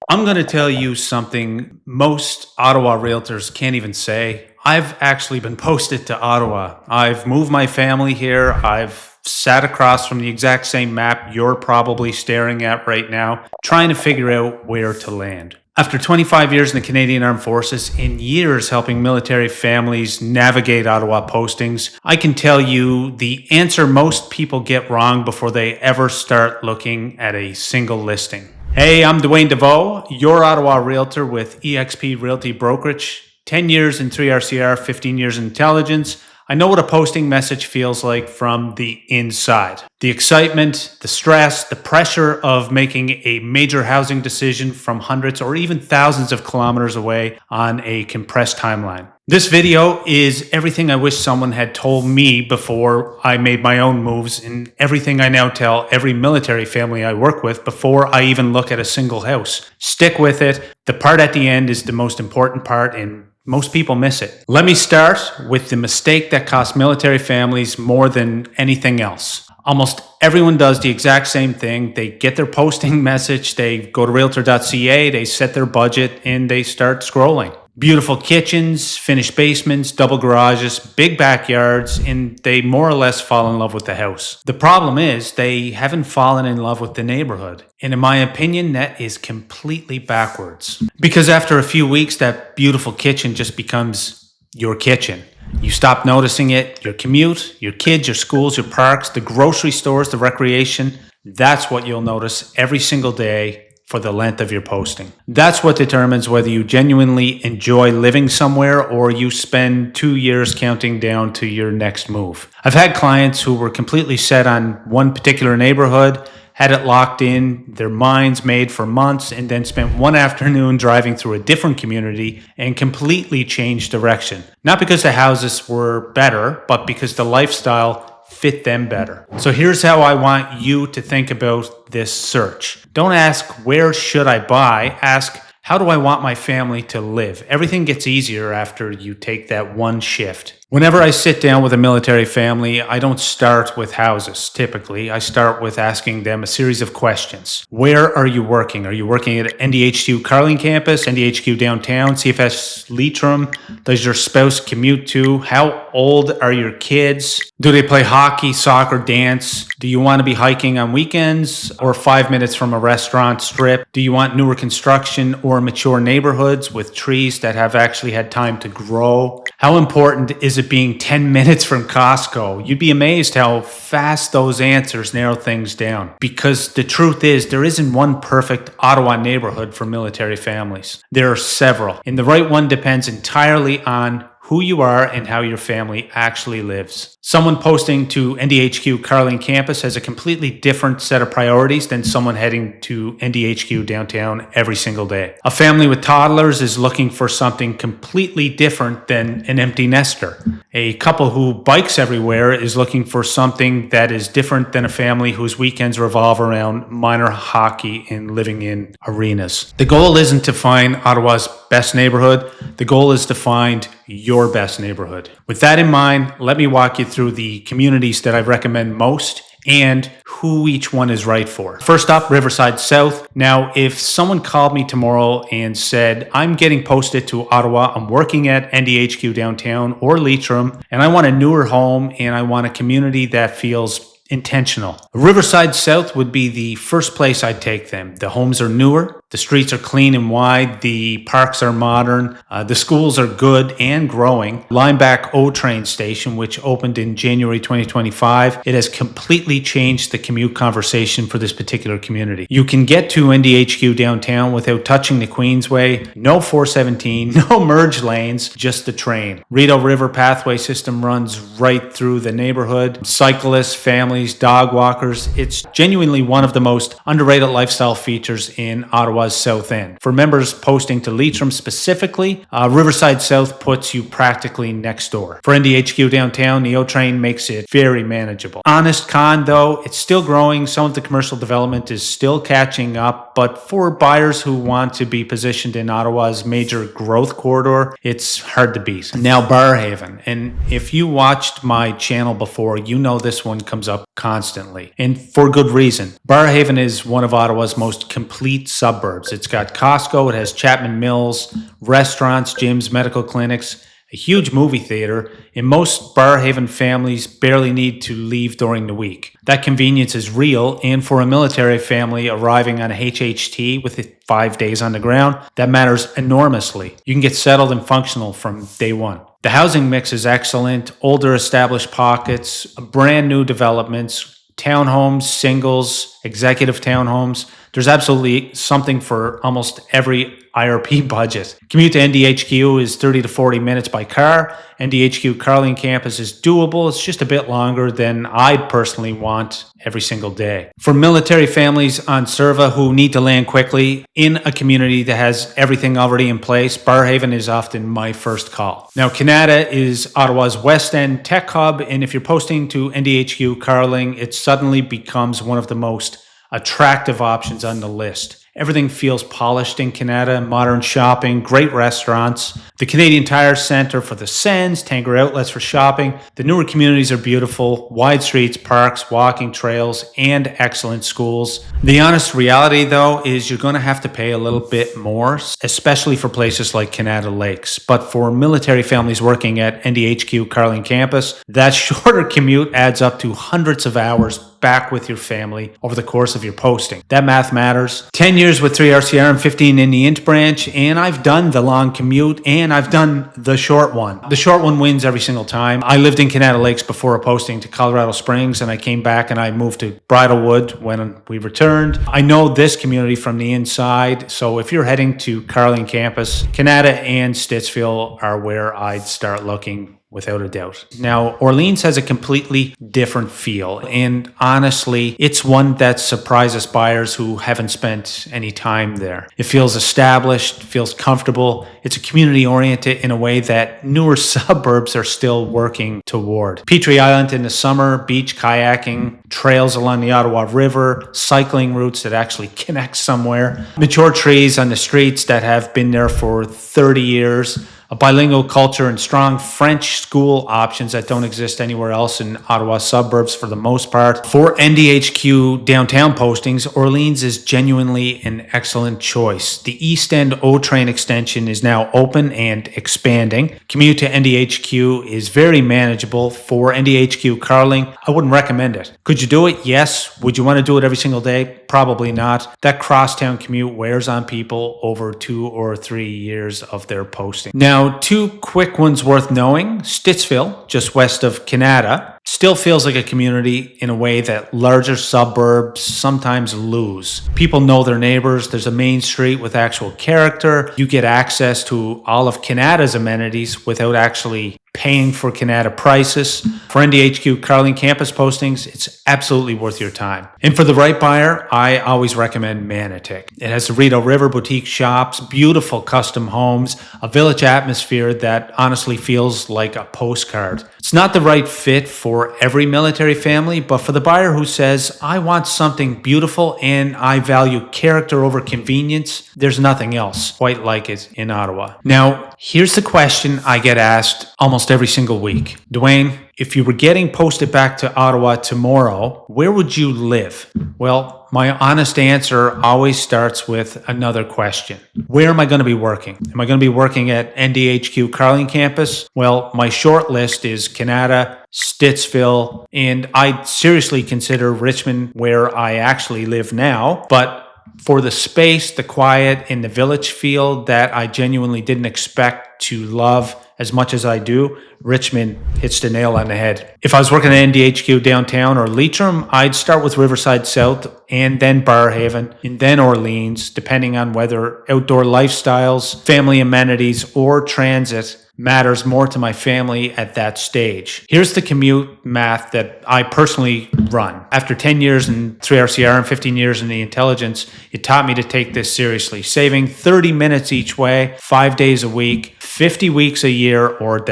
I'm going to tell you something most Ottawa realtors can't even say. I've actually been posted to Ottawa. I've moved my family here. I've sat across from the exact same map you're probably staring at right now, trying to figure out where to land. After 25 years in the Canadian Armed Forces and years helping military families navigate Ottawa postings, I can tell you the answer most people get wrong before they ever start looking at a single listing. Hey, I'm Dwayne Desveaux, your Ottawa realtor with eXp Realty Brokerage. 10 years in 3RCR, 15 years in intelligence. I know what a posting message feels like from the inside. The excitement, the stress, the pressure of making a major housing decision from hundreds or even thousands of kilometers away on a compressed timeline. This video is everything I wish someone had told me before I made my own moves, and everything I now tell every military family I work with before I even look at a single house. Stick with it. The part at the end is the most important part, and most people miss it. Let me start with the mistake that costs military families more than anything else. Almost everyone does the exact same thing. They get their posting message, they go to realtor.ca, they set their budget, and they start scrolling. Beautiful kitchens, finished basements, double garages, big backyards, and they more or less fall in love with the house. The problem is they haven't fallen in love with the neighborhood. And in my opinion, that is completely backwards. Because after a few weeks, that beautiful kitchen just becomes your kitchen. You stop noticing it, your commute, your kids, your schools, your parks, the grocery stores, the recreation. That's what you'll notice every single day for the length of your posting. That's what determines whether you genuinely enjoy living somewhere or you spend 2 years counting down to your next move. I've had clients who were completely set on one particular neighborhood, had it locked in, their minds made for months, and then spent one afternoon driving through a different community and completely changed direction. Not because the houses were better, but because the lifestyle fit them better. So here's how I want you to think about this search. Don't ask, where should I buy? Ask, how do I want my family to live? Everything gets easier after you take that one shift. Whenever I sit down with a military family, I don't start with houses, typically. I start with asking them a series of questions. Where are you working? Are you working at NDHQ Carling campus, NDHQ downtown, CFS Leitrim? Does your spouse commute to? How old are your kids? Do they play hockey, soccer, dance? Do you want to be hiking on weekends or 5 minutes from a restaurant strip? Do you want newer construction or mature neighborhoods with trees that have actually had time to grow? How important is it being 10 minutes from Costco? You'd be amazed how fast those answers narrow things down. Because the truth is, there isn't one perfect Ottawa neighborhood for military families. There are several, and the right one depends entirely on who you are and how your family actually lives. Someone posting to NDHQ Carling campus has a completely different set of priorities than someone heading to NDHQ downtown every single day. A family with toddlers is looking for something completely different than an empty nester. A couple who bikes everywhere is looking for something that is different than a family whose weekends revolve around minor hockey and living in arenas. The goal isn't to find Ottawa's best neighborhood. The goal is to find your best neighborhood. With that in mind, let me walk you through the communities that I recommend most and who each one is right for. First up, Riverside South. Now, if someone called me tomorrow and said, I'm getting posted to Ottawa, I'm working at NDHQ downtown or Leitrim, and I want a newer home and I want a community that feels intentional. Riverside South would be the first place I'd take them. The homes are newer, the streets are clean and wide, the parks are modern, the schools are good and growing. Lineback O train station, which opened in January 2025, it has completely changed the commute conversation for this particular community. You can get to NDHQ downtown without touching the Queensway, no 417, no merge lanes, just the train. Rideau River pathway system runs right through the neighborhood. Cyclists, families, dog walkers, it's genuinely one of the most underrated lifestyle features in Ottawa's South End. For members posting to Leitrim specifically, Riverside South puts you practically next door. For NDHQ downtown, the O train makes it very manageable. Honest con though, it's still growing. Some of the commercial development is still catching up, but for buyers who want to be positioned in Ottawa's major growth corridor, it's hard to beat. Now Barrhaven, and if you watched my channel before, you know this one comes up constantly, and for good reason. Barrhaven is one of Ottawa's most complete suburbs. suburbs. It's got Costco, it has Chapman Mills, restaurants, gyms, medical clinics, a huge movie theater, and most Barrhaven families barely need to leave during the week. That convenience is real, and for a military family arriving on a HHT with 5 days on the ground, that matters enormously. You can get settled and functional from day one. The housing mix is excellent, older established pockets, brand new developments, townhomes, singles, executive townhomes. There's absolutely something for almost every IRP budget. Commute to NDHQ is 30 to 40 minutes by car. NDHQ Carling campus is doable. It's just a bit longer than I'd personally want every single day. For military families on SIRVA who need to land quickly in a community that has everything already in place, Barrhaven is often my first call. Now, Kanata is Ottawa's West End tech hub, and if you're posting to NDHQ Carling, it suddenly becomes one of the most attractive options on the list. Everything feels polished in Kanata, modern shopping, great restaurants, the Canadian Tire Centre for the Sens, Tanger outlets for shopping. The newer communities are beautiful, wide streets, parks, walking trails, and excellent schools. The honest reality, though, is you're going to have to pay a little bit more, especially for places like Kanata Lakes. But for military families working at NDHQ Carling campus, that shorter commute adds up to hundreds of hours back with your family over the course of your posting. That math matters. 10 years with 3RCR and 15 in the Int branch, and I've done the long commute and I've done the short one. The short one wins every single time. I lived in Kanata Lakes before a posting to Colorado Springs, and I came back and I moved to Bridlewood when we returned. I know this community from the inside, so if you're heading to Carling campus, Kanata and Stittsville are where I'd start looking, without a doubt. Now, Orléans has a completely different feel, and honestly, it's one that surprises buyers who haven't spent any time there. It feels established, feels comfortable. It's a community oriented in a way that newer suburbs are still working toward. Petrie Island in the summer, beach kayaking, trails along the Ottawa River, cycling routes that actually connect somewhere, mature trees on the streets that have been there for 30 years, a bilingual culture and strong French school options that don't exist anywhere else in Ottawa suburbs for the most part. For NDHQ downtown postings, Orléans is genuinely an excellent choice. The East End O-Train extension is now open and expanding. Commute to NDHQ is very manageable. For NDHQ Carling, I wouldn't recommend it. Could you do it? Yes. Would you want to do it every single day? Probably not. That crosstown commute wears on people over 2 or 3 years of their posting. Now, 2 quick ones worth knowing. Stittsville, just west of Kanata, still feels like a community in a way that larger suburbs sometimes lose. People know their neighbors. There's a main street with actual character. You get access to all of Kanata's amenities without actually paying for Kanata prices. For NDHQ Carling campus postings, it's absolutely worth your time. And for the right buyer, I always recommend Manotick. It has the Rideau River boutique shops, beautiful custom homes, a village atmosphere that honestly feels like a postcard. It's not the right fit for every military family, but for the buyer who says, I want something beautiful and I value character over convenience, there's nothing else quite like it in Ottawa. Now, here's the question I get asked almost every single week. Dwayne, if you were getting posted back to Ottawa tomorrow, where would you live? Well, my honest answer always starts with another question. Where am I going to be working? Am I going to be working at NDHQ Carling campus? Well, my short list is Kanata, Stittsville, and I'd seriously consider Richmond, where I actually live now. But for the space, the quiet, and the village feel that I genuinely didn't expect to love as much as I do, Richmond hits the nail on the head. If I was working at NDHQ downtown or Leitrim, I'd start with Riverside South and then Barrhaven and then Orléans, depending on whether outdoor lifestyles, family amenities, or transit matters more to my family at that stage. Here's the commute math that I personally run. After 10 years in 3RCR and 15 years in the intelligence, it taught me to take this seriously. Saving 30 minutes each way, 5 days a week, 50 weeks a year or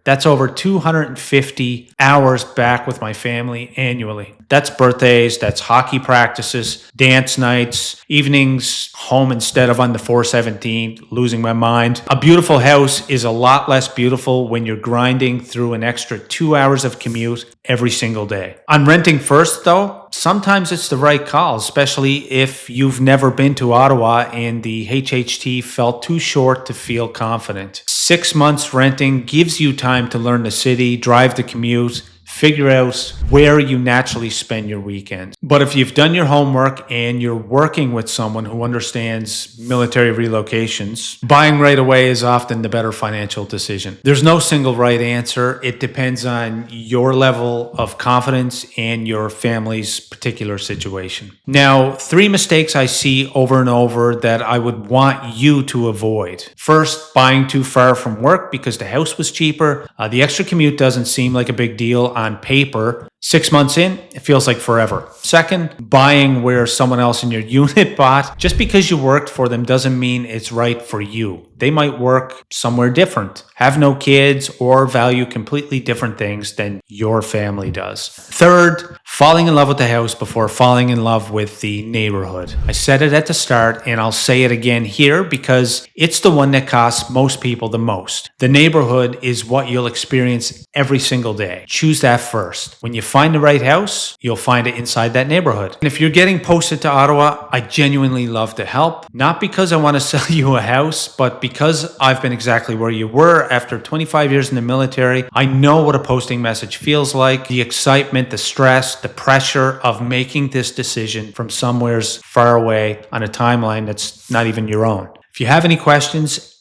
that's over 250 hours back with my family annually. That's birthdays, that's hockey practices, dance nights, evenings home instead of on the 417, losing my mind. A beautiful house is a lot less beautiful when you're grinding through an extra 2 hours of commute every single day. On renting first, though, sometimes it's the right call, especially if you've never been to Ottawa and the HHT felt too short to feel confident. 6 months renting gives you time to learn the city, drive the commute, figure out where you naturally spend your weekends. But if you've done your homework and you're working with someone who understands military relocations, buying right away is often the better financial decision. There's no single right answer. It depends on your level of confidence and your family's particular situation. Now, 3 mistakes I see over and over that I would want you to avoid. First, buying too far from work because the house was cheaper. The extra commute doesn't seem like a big deal on paper. 6 months in, it feels like forever. Second, buying where someone else in your unit bought. Just because you worked for them doesn't mean it's right for you. They might work somewhere different, have no kids, or value completely different things than your family does. Third, falling in love with the house before falling in love with the neighborhood. I said it at the start, and I'll say it again here because it's the one that costs most people the most. The neighborhood is what you'll experience every single day. Choose that first. When you find the right house, you'll find it inside that neighborhood. And if you're getting posted to Ottawa, I genuinely love to help. Not because I want to sell you a house, but because I've been exactly where you were after 25 years in the military. I know what a posting message feels like, the excitement, the stress, the pressure of making this decision from somewheres far away on a timeline that's not even your own. If you have any questions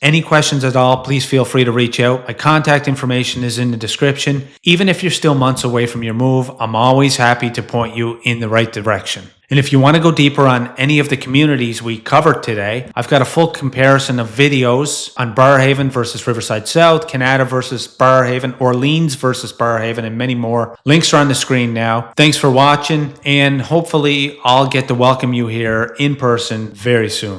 at all, please feel free to reach out. My contact information is in the description. Even if you're still months away from your move, I'm always happy to point you in the right direction. And if you want to go deeper on any of the communities we covered today, I've got a full comparison of videos on Barrhaven versus Riverside South, Kanata versus Barrhaven, Orléans versus Barrhaven, and many more. Links are on the screen now. Thanks for watching, and hopefully I'll get to welcome you here in person very soon.